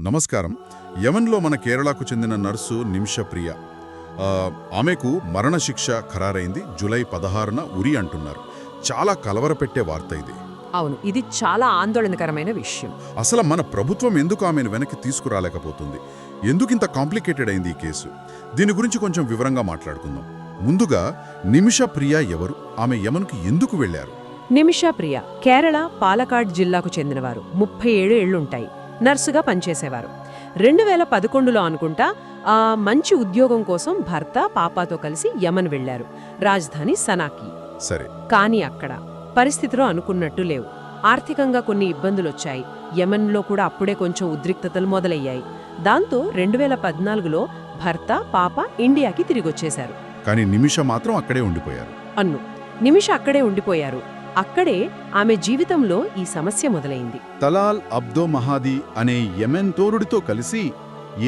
నమస్కారం. యమన్లో మన కేరళకు చెందిన నర్సు నిమిషప్రియ. ఆమెకు మరణశిక్ష ఖరారైంది. జూలై 16న ఉరి అంటున్నారు. చాలా కలవరపెట్టే వార్త ఇది. అవును, ఇది చాలా ఆందోళనకరమైన విషయం. అసలు మన ప్రభుత్వం ఎందుకు ఆమెను వెనక్కి తీసుకురాలేకపోతుంది? ఎందుకింత కాంప్లికేటెడ్ అయింది ఈ కేసు? దీని గురించి కొంచెం వివరంగా మాట్లాడుకుందాం. ముందుగా నిమిషప్రియ ఎవరు? ఆమె యమన్కు ఎందుకు వెళ్లారు? నిమిషప్రియ కేరళ పాలకాడ్ జిల్లాకు చెందినవారు. 37 ఏళ్లుంటాయి. నర్సుగా పనిచేసేవారు. 2011లో అనుకుంటా మంచి ఉద్యోగం కోసం భర్త పాపాతో కలిసి యమన్ వెళ్లారు, రాజధాని సనాకి. సరే, కానీ అక్కడ పరిస్థితులు అనుకున్నట్టు లేవు. ఆర్థికంగా కొన్ని ఇబ్బందులొచ్చాయి. యమన్లో కూడా అప్పుడే కొంచెం ఉద్రిక్తతలు మొదలయ్యాయి. దాంతో 2014లో భర్త పాప ఇండియాకి తిరిగొచ్చేశారు. కానీ నిమిష మాత్రం అక్కడే ఉండిపోయారు. నిమిష అక్కడే ఉండిపోయారు. అక్కడే ఆమె జీవితంలో ఈ సమస్య మొదలైంది. తలాల్ అబ్దో మహాది అనే యెమెన్ తోరుడితో కలిసి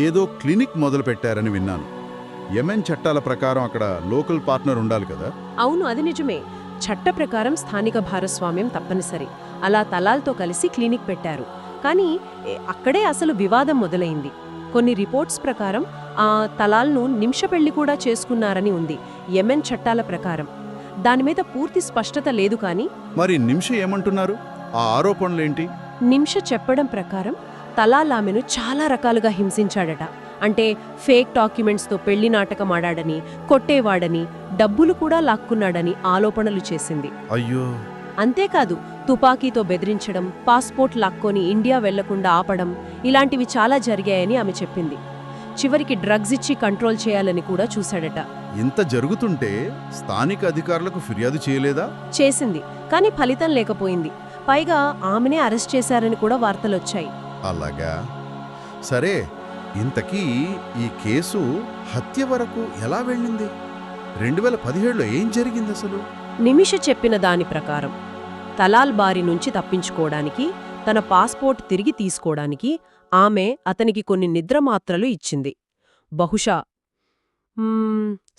ఏదో క్లినిక్ మొదలుపెట్టారని విన్నాను. యెమెన్ చట్టాల ప్రకారం అక్కడ లోకల్ పార్ట్నర్ ఉండాలి కదా? అవును, అది నిజమే. చట్ట ప్రకారం స్థానిక భాగస్వామ్యం తప్పనిసరి. అలా తలాల్తో కలిసి క్లినిక్ పెట్టారు. కానీ అక్కడే అసలు వివాదం మొదలైంది. కొన్ని రిపోర్ట్స్ ప్రకారం తలాల్ను నిమిష పెళ్లి కూడా చేసుకున్నారని ఉంది యెమెన్ చట్టాల ప్రకారం. దానిమీద పూర్తి స్పష్టత లేదు. కానీ మరి నిమిష ఏమంటున్నారు? ఆ ఆరోపణలేంటి? నిమిష చెప్పడం ప్రకారం తలాల్ ఆమెను చాలా రకాలుగా హింసించాడట. అంటే ఫేక్ డాక్యుమెంట్స్తో పెళ్లి నాటకం ఆడాడని, కొట్టేవాడని, డబ్బులు కూడా లాక్కున్నాడని ఆరోపణలు చేసింది. అయ్యో! అంతేకాదు, తుపాకీతో బెదిరించడం, పాస్పోర్ట్ లాక్కొని ఇండియా వెళ్లకుండా ఆపడం, ఇలాంటివి చాలా జరిగాయని ఆమె చెప్పింది. చివరికి డ్రగ్స్ ఇచ్చి కంట్రోల్ చేయాలని కూడా చూశాడట. ఇంత జరుగుతుంటే స్థానిక అధికారులకు ఫిర్యాదు చేయలేదా? చేసింది, కానీ ఫలితం లేకపోయింది. పైగా ఆమెనే అరెస్ట్ చేశారని కూడా వార్తలొచ్చాయి. అలాగా? సరే, ఇంతకీ ఈ కేసు హత్య వరకు ఎలా వెళ్ళింది? 2017లో ఏం జరిగింది అసలు? నిమిష చెప్పిన దాని ప్రకారం తలాల్ బారి నుంచి తప్పించుకోవడానికి, తన పాస్పోర్ట్ తిరిగి తీసుకోవడానికి ఆమె అతనికి కొన్ని నిద్రమాత్రలు ఇచ్చింది. బహుశా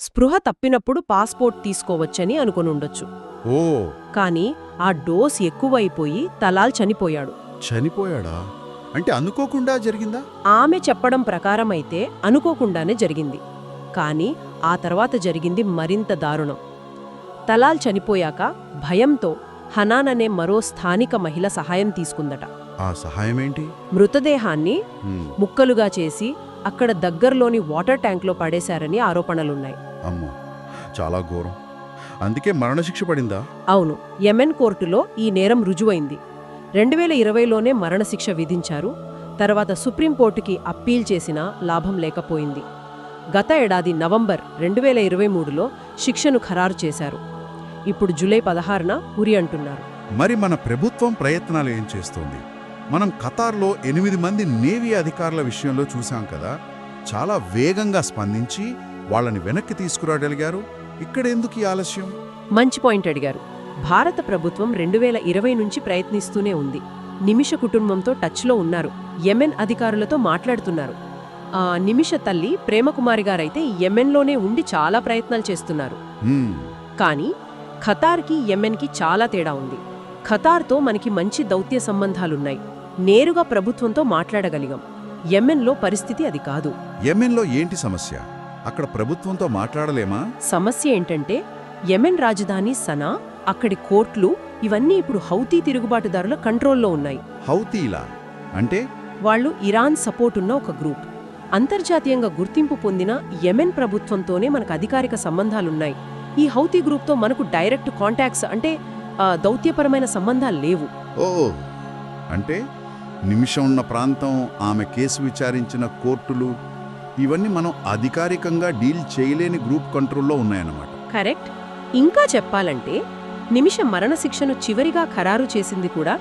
స్పృహ తప్పినప్పుడు పాస్పోర్ట్ తీసుకోవచ్చని అనుకొనుండొచ్చు. ఓ! కాని ఆ డోస్ ఎక్కువైపోయి తలాల్ చనిపోయాడు. చనిపోయాడా? అంటే అనుకోకుండా జరిగిందా? ఆమె చెప్పడం ప్రకారమైతే అనుకోకుండానే జరిగింది. కాని ఆ తర్వాత జరిగింది మరింత దారుణం. తలాల్ చనిపోయాక భయంతో హనాన్ అనే మరో స్థానిక మహిళ సహాయం తీసుకుందట. ఆ సహాయమేంటి? మృతదేహాన్ని ముక్కలుగా చేసి అక్కడ దగ్గర్లోని వాటర్ ట్యాంక్లో పడేశారని ఆరోపణలున్నాయి. అమ్మో, చాలా ఘోరం. అందుకే మరణశిక్ష పడిందా? అవును, యెమెన్ కోర్టులో ఈ నేరం రుజువైంది. 2020లోనే మరణశిక్ష విధించారు. తర్వాత సుప్రీంకోర్టుకి అప్పీల్ చేసినా లాభం లేకపోయింది. గత ఏడాది నవంబర్ 2023లో శిక్షను ఖరారు చేశారు. ఇప్పుడు జూలై 16న ఉరి అంటున్నారు. మరి మన ప్రభుత్వం ప్రయత్నాలు ఏం చేస్తోంది? మనం ఖతార్లో 8 మంది నేవీ అధికారుల విషయంలో చూశాం కదా. చాలా వేగంగా స్పందించి వాళ్ళని వెనక్కి తీసుకురాగలిగారు. ఇక్కడ ఎందుకు ఈ ఆలస్యం? మంచి పాయింట్ అడిగారు. భారత ప్రభుత్వం 2020 నుంచి ప్రయత్నిస్తూనే ఉంది. నిమిష కుటుంబంతో టచ్లో ఉన్నారు. యెమెన్ అధికారులతో మాట్లాడుతున్నారు. నిమిష తల్లి ప్రేమకుమారి గారైతే యెమెన్లోనే ఉండి చాలా ప్రయత్నాలు చేస్తున్నారు. కానీ ఖతార్కి యెమెన్కి చాలా తేడా ఉంది. ఖతార్తో మనకి మంచి దౌత్య సంబంధాలున్నాయి. నేరుగా ప్రభుత్వంతో మాట్లాడగలిగాం. యెమెన్లో పరిస్థితి అది కాదు. యెమెన్లో ఏంటి సమస్య? అక్కడ ప్రభుత్వంతో మాట్లాడలేమా? సమస్య ఏంటంటే యెమెన్ రాజధాని సనా, అక్కడి కోర్టులు ఇవన్నీ ఇప్పుడు హౌతీ తిరుగుబాటుదారుల కంట్రోల్లో ఉన్నాయి. హౌతీలా అంటే? వాళ్ళు ఇరాన్ సపోర్టున్న ఒక గ్రూప్. అంతర్జాతీయంగా గుర్తింపు పొందిన యెమెన్ ప్రభుత్వంతోనే మనకు అధికారిక సంబంధాలున్నాయి. ఈ హౌతీ గ్రూప్తో మనకు డైరెక్ట్ కాంటాక్ట్స్ అంటే దౌత్యపరమైన సంబంధాలు లేవు. ఓ, అంటే నిమిషం ఉన్న ప్రాంతం, ఆమె కేసు విచారించిన కోర్టులు ఇవన్నీ మనం అధికారికంగా డీల్ చేయలేని గ్రూప్ కంట్రోల్లో ఉన్నాయన్నమాట. కరెక్ట్. ఇంకా చెప్పాలంటే నిమిష మరణశిక్షను చివరిగా ఖరారు చేసింది కూడా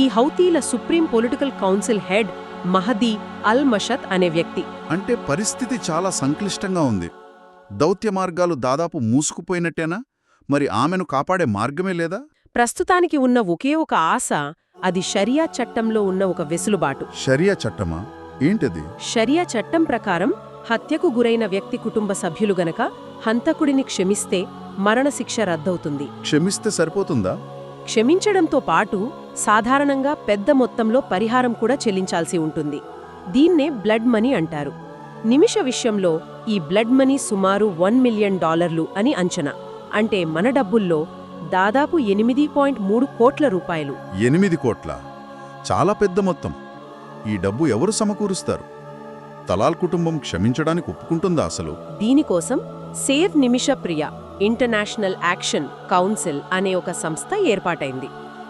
ఈ హౌతీల supreme political council head Mahdi అల్ మషద్ అనే వ్యక్తి. అంటే పరిస్థితి చాలా సంక్లిష్టంగా ఉంది. దౌత్య మార్గాలు దాదాపు మూసుకుపోయినట్టేనా? మరి ఆమెను కాపాడే మార్గమే లేదా? ప్రస్తుతానికి ఉన్న ఒకే ఒక ఆశ, అది షరియా చట్టంలో ఉన్న ఒక వెసులుబాటు. షరియా చట్టమా? ఏంటది? షరియా చట్టం ప్రకారం హత్యకు గురైన వ్యక్తి కుటుంబ సభ్యులు గనక హంతకుడిని క్షమిస్తే మరణశిక్ష రద్దవుతుంది. క్షమిస్తే సరిపోతుందా? క్షమించడంతో పాటు సాధారణంగా పెద్ద మొత్తంలో పరిహారం కూడా చెల్లించాల్సి ఉంటుంది. దీన్నే బ్లడ్ మనీ అంటారు. నిమిష విషయంలో ఈ బ్లడ్ మనీ సుమారు $1 మిలియన్ అని అంచనా. అంటే మన డబ్బుల్లో దాదాపు 8.3 కోట్ల రూపాయలు. 8 కోట్ల, చాలా పెద్ద మొత్తం. ఈ డబ్బు ఎవరు సమకూరుస్తారు? తలాల్ కుటుంబం క్షమించడానికి ఒప్పుకుంటుందా అసలు? దీనికోసం సేవ్ నిమిష ప్రియ ఇంటర్నేషనల్ యాక్షన్ కౌన్సిల్ అనే ఒక సంస్థ ఏర్పాటైంది.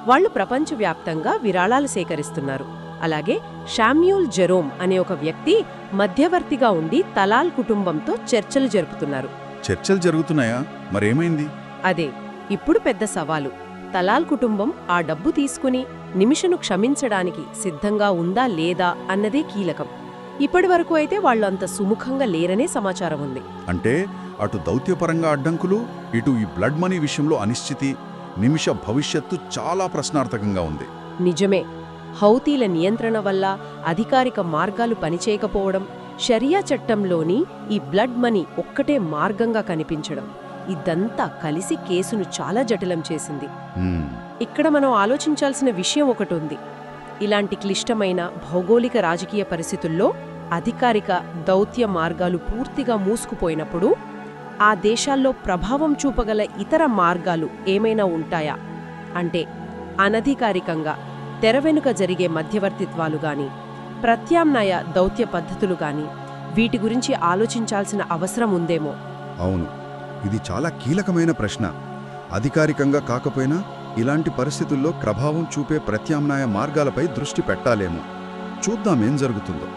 వాళ్లు ప్రపంచవ్యాప్తంగా విరాళాలు సేకరిస్తున్నారు. అలాగే శామ్యూల్ జెరోమ్ అనే ఒక వ్యక్తి మధ్యవర్తిగా ఉండి తలాల్ కుటుంబంతో చర్చలు జరుపుతున్నారు. చర్చలు జరుగుతున్నాయా? మరేమైంది? అదే ఇప్పుడు పెద్ద సవాలు. తలాల్ కుటుంబం ఆ డబ్బు తీసుకుని నిమిషను క్షమించడానికి సిద్ధంగా ఉందా లేదా అన్నదే కీలకం. ఇప్పటివరకు అయితే వాళ్లు అంత సుముఖంగా లేరనే సమాచారం ఉంది. అంటే అటు దౌత్యపరంగా అడ్డంకులు, ఇటు ఈ బ్లడ్ మనీ విషయంలో అనిశ్చితి. నిమిష భవిష్యత్తు చాలా ప్రశ్నార్థకంగా ఉంది. నిజమే. హౌతీల నియంత్రణ వల్ల అధికారిక మార్గాలు పనిచేయకపోవడం, షరియా చట్టంలోని ఈ బ్లడ్ మనీ ఒక్కటే మార్గంగా కనిపించడం, ఇదంతా కలిసి కేసును చాలా జటిలం చేసింది. ఇక్కడ మనం ఆలోచించాల్సిన విషయం ఒకటుంది. ఇలాంటి క్లిష్టమైన భౌగోళిక రాజకీయ పరిస్థితుల్లో అధికారిక దౌత్య మార్గాలు పూర్తిగా మూసుకుపోయినప్పుడు ఆ దేశాల్లో ప్రభావం చూపగల ఇతర మార్గాలు ఏమైనా ఉంటాయా? అంటే అనధికారికంగా తెరవెనుక జరిగే మధ్యవర్తిత్వాలు గాని, ప్రత్యామ్నాయ దౌత్య పద్ధతులు గాని, వీటి గురించి ఆలోచించాల్సిన అవసరం ఉందేమో. అవును, ఇది చాలా కీలకమైన ప్రశ్న. అధికారికంగా కాకపోయినా ఇలాంటి పరిస్థితుల్లో ప్రభావం చూపే ప్రత్యామ్నాయ మార్గాలపై దృష్టి పెట్టాలేమో. చూద్దామేం జరుగుతుందో.